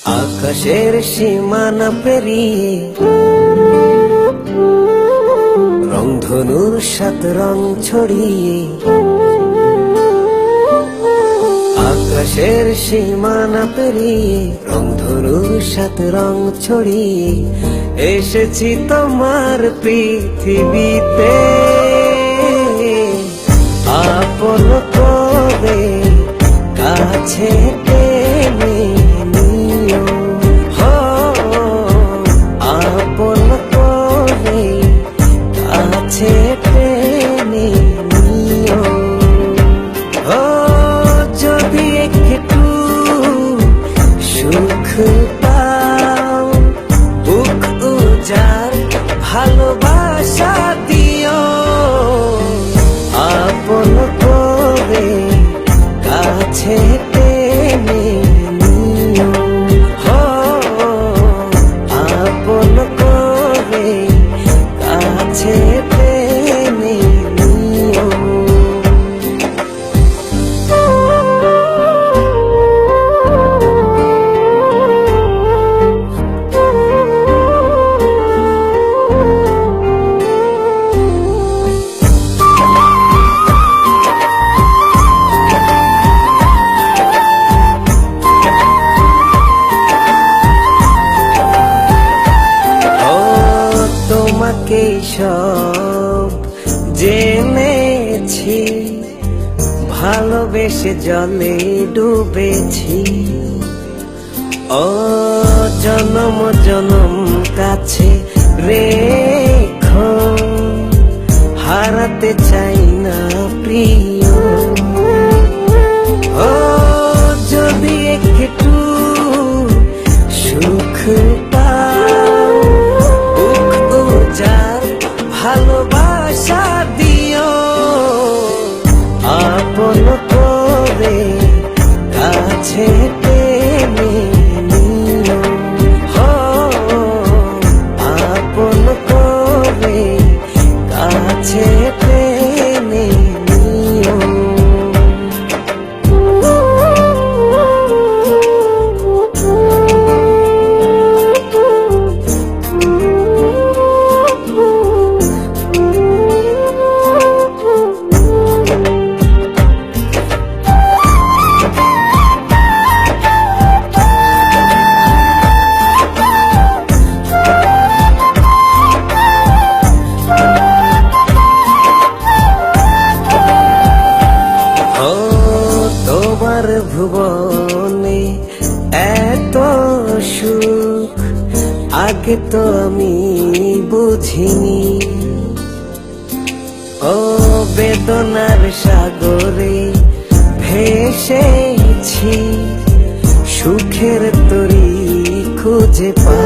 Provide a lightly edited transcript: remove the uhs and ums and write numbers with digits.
আকাশের সীমানা পেরিয়ে রংধনুর সাত রং ছড়িয়ে, আকাশের সীমানা পেরিয়ে রংধনুর সাত রং ছড়িয়ে এসেছি তোমার পৃথিবীতে। আপন করে কাছে টেনে নিও, আপন করে কাছে টেনে নিও। যদি একটু সুখ পাও, বুক উজাড় ভালোবাসা দিও। আপন করে কাছে টেনে নিও, আপন করে কাছে টেনে নিও। তোমাকে সব জেনেছি, ভালোবেসে জলে ডুবেছি। ও জনম জনম কাছে রেখো, হারাতে চাই না প্রিয়। ও যদি একটু সুখ পাও, ভালোবাসা দিও। আপন করে কাছে টেনে নিও, আপন করে কাছে টেনে নিও। তোমার ভুবনে এত সুখ আগে তো আমি বুঝিনি। ও বেদনার সাগরে ভেসেছি, সুখের তরি খুঁজে পা